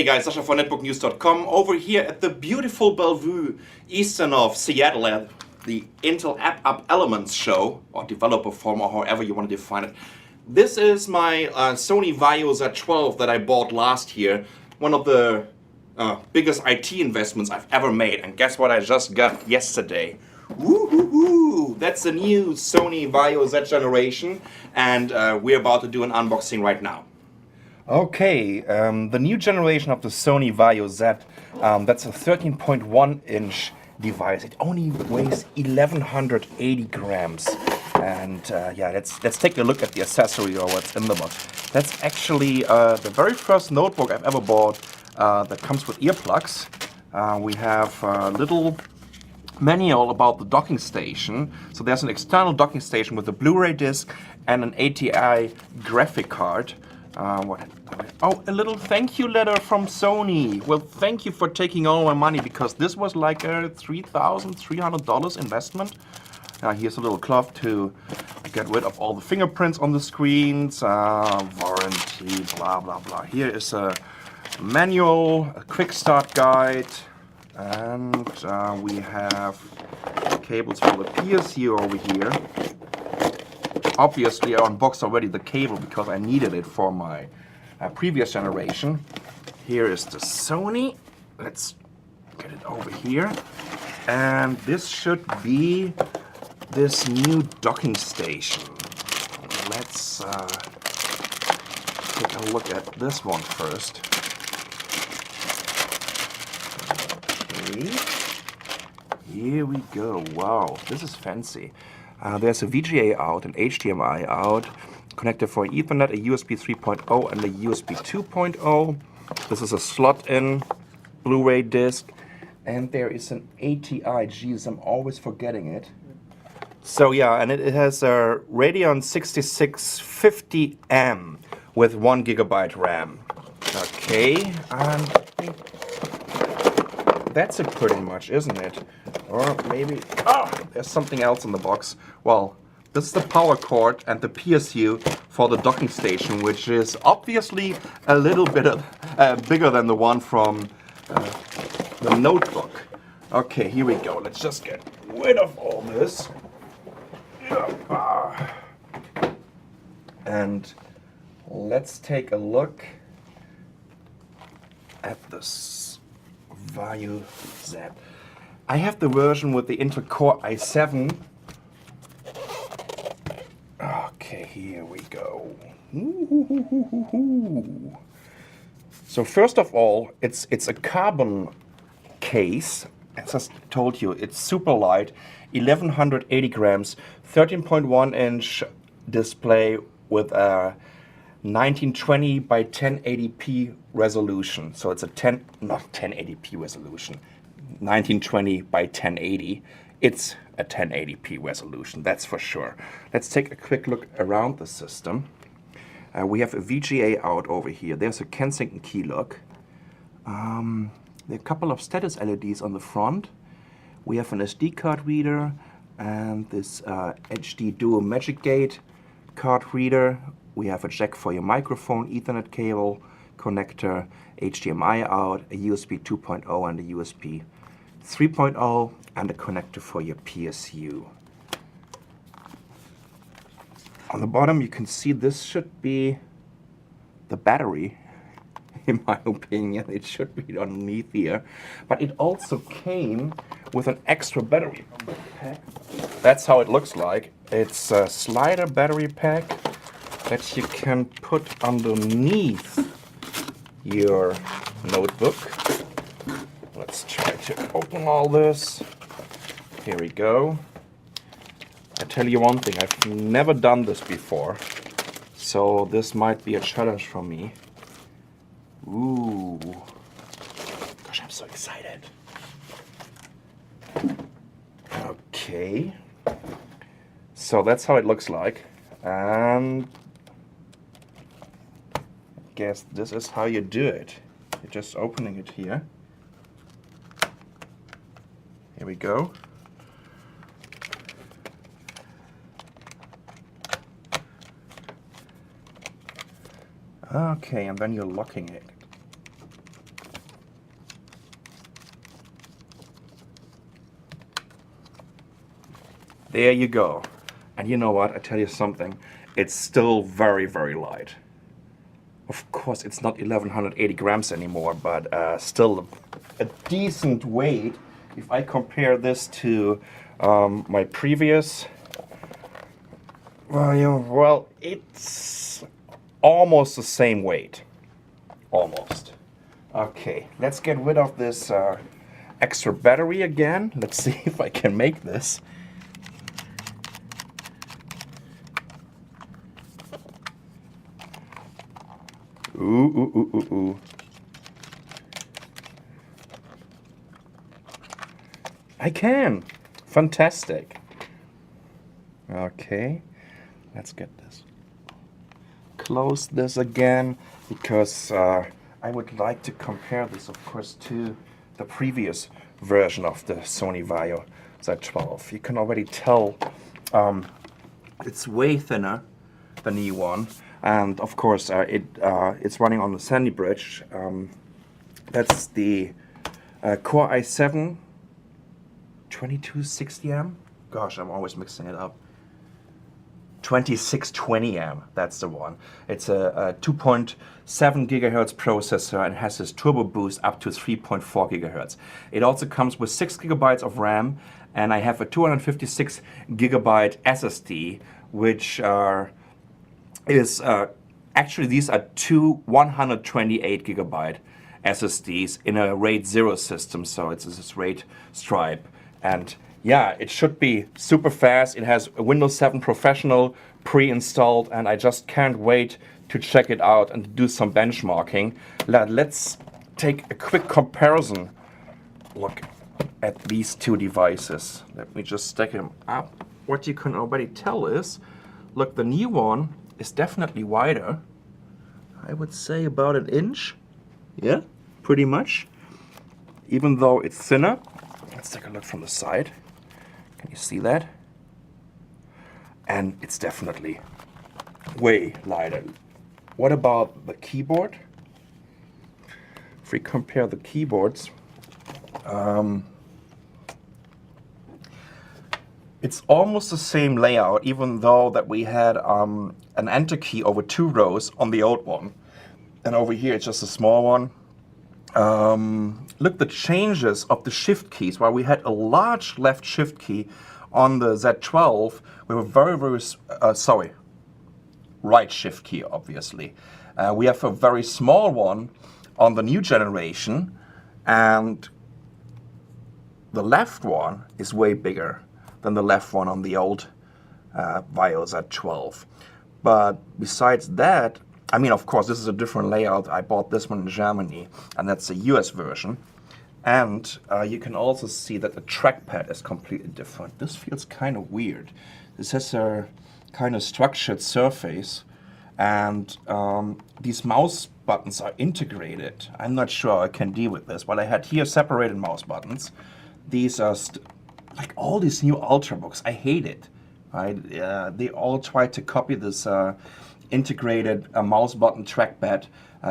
Hey guys, Sasha from netbooknews.com over here at the beautiful Bellevue, eastern of Seattle at the Intel App Up Elements show, or developer forum, or however you want to define it. This is my Sony Vaio Z12 that I bought last year, one of the biggest IT investments I've ever made, and guess what I just got yesterday? Woo-hoo-hoo! That's the new Sony Vaio Z generation, and we're about to do an unboxing right now. Okay, the new generation of the Sony Vaio Z, that's a 13.1 inch device. It only weighs 1180 grams. And yeah, let's take a look at the accessory or what's in the box. That's actually the very first notebook I've ever bought that comes with earplugs. We have a little manual about the docking station. So there's an external docking station with a Blu-ray disc and an ATI graphic card. Oh, a little thank you letter from Sony. Well, thank you for taking all my money, because this was like a $3,300 investment. Here's a little cloth to get rid of all the fingerprints on the screens, warranty, blah, blah, blah. Here is a manual, a quick start guide, and we have cables for the PSU over here. Obviously, I unboxed already the cable because I needed it for my previous generation. Here is the Sony. Let's get it over here. And this should be this new docking station. Let's take a look at this one first. Okay. Here we go. Wow, this is fancy. There's a VGA out, an HDMI out, connector for Ethernet, a USB 3.0 and a USB 2.0. This is a slot-in Blu-ray disc, and there is an ATI. Geez, I'm always forgetting it. So yeah, and it has a Radeon 6650M with 1 GB RAM. Okay, and I think that's it pretty much, isn't it? Or maybe, there's something else in the box. Well, this is the power cord and the PSU for the docking station, which is obviously a little bit bigger than the one from the notebook. Okay, here we go. Let's just get rid of all this. And let's take a look at this Vaio Z. I have the version with the Intel Core i7. Okay, here we go. Ooh. So first of all, it's a carbon case. As I told you, it's super light, 1180 grams, 13.1 inch display with a 1920 by 1080p resolution. So it's a not 1080p resolution. 1920 by 1080. It's a 1080p resolution, that's for sure. Let's take a quick look around the system. We have a VGA out over here. There's a Kensington key lock. There are a couple of status LEDs on the front. We have an SD card reader and this HD Duo Magic Gate card reader. We have a jack for your microphone, Ethernet cable, connector, HDMI out, a USB 2.0 and a USB 3.0, and a connector for your PSU. On the bottom you can see this should be the battery. In my opinion, it should be underneath here. But it also came with an extra battery pack. That's how it looks like. It's a slider battery pack that you can put underneath your notebook. Let's try to open all this. Here we go. I tell you one thing, I've never done this before, so this might be a challenge for me. Ooh. Gosh, I'm so excited. Okay. So that's how it looks like. And I guess this is how you do it. You're just opening it here. Here we go. Okay, and then you're locking it. There you go. And you know what? I tell you something. It's still very, very light. Of course, it's not 1180 grams anymore, but still a decent weight. If I compare this to my previous Vaio, well, it's almost the same weight. Almost. Okay, let's get rid of this extra battery again. Let's see if I can make this. Ooh. I can. Fantastic. Okay, let's get this. Close this again, because I would like to compare this, of course, to the previous version of the Sony Vaio Z12. You can already tell it's way thinner than the new one. And of course, it's running on the Sandy bridge. That's the Core i7 2260M. Gosh, I'm always mixing it up. 2620M, that's the one. It's a 2.7 gigahertz processor and has this turbo boost up to 3.4 gigahertz. It also comes with 6 gigabytes of RAM, and I have a 256 gigabyte SSD, which actually these are two 128 gigabyte SSDs in a RAID 0 system, so it's this RAID stripe. And yeah, it should be super fast. It has a Windows 7 Professional pre-installed, and I just can't wait to check it out and do some benchmarking. Let's take a quick comparison look at these two devices. Let me just stack them up. What you can already tell is, look, the new one is definitely wider. I would say about an inch. Yeah, pretty much. Even though it's thinner. Let's take a look from the side. Can you see that? And it's definitely way lighter. What about the keyboard? If we compare the keyboards, it's almost the same layout, even though that we had an enter key over 2 rows on the old one. And over here it's just a small one. Look, the changes of the shift keys. While we had a large left shift key on the Z12, we were very, right shift key, obviously. We have a very small one on the new generation, and the left one is way bigger than the left one on the old Vaio Z12. But besides that, I mean, of course, this is a different layout. I bought this one in Germany, and that's the US version. And you can also see that the trackpad is completely different. This feels kind of weird. This has a kind of structured surface, and these mouse buttons are integrated. I'm not sure I can deal with this. What I had here, separated mouse buttons. These are like all these new Ultrabooks. I hate it. Right? They all try to copy this integrated mouse button trackpad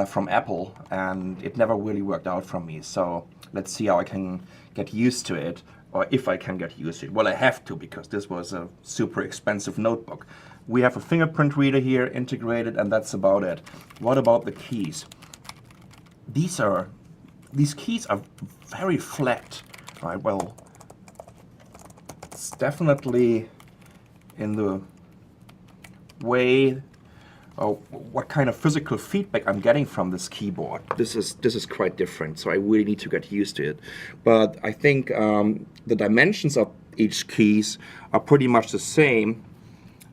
from Apple, and it never really worked out for me. So let's see how I can get used to it, or if I can get used to it. Well, I have to, because this was a super expensive notebook. We have a fingerprint reader here integrated, and that's about it. What about the keys? These keys are very flat, right? Well, it's definitely in the way what kind of physical feedback I'm getting from this keyboard. This is quite different, so I really need to get used to it. But I think the dimensions of each keys are pretty much the same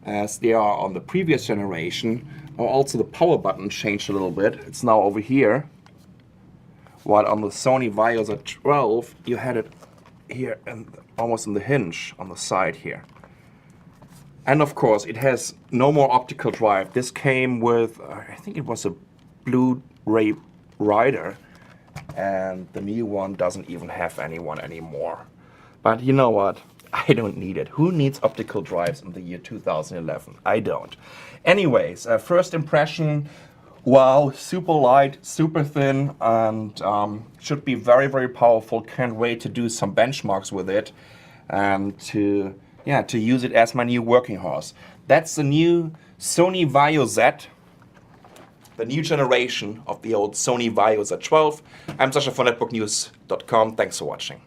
as they are on the previous generation. Also, the power button changed a little bit. It's now over here, while on the Sony Vaio Z12 you had it here and almost in the hinge on the side here. And of course, it has no more optical drive. This came with, I think it was a Blu-ray writer, and the new one doesn't even have anyone anymore. But you know what? I don't need it. Who needs optical drives in the year 2011? I don't. Anyways, first impression, wow, super light, super thin, and should be very, very powerful. Can't wait to do some benchmarks with it and to yeah, to use it as my new working horse. That's the new Sony Vaio Z, the new generation of the old Sony Vaio Z12. I'm Sasha from netbooknews.com. Thanks for watching.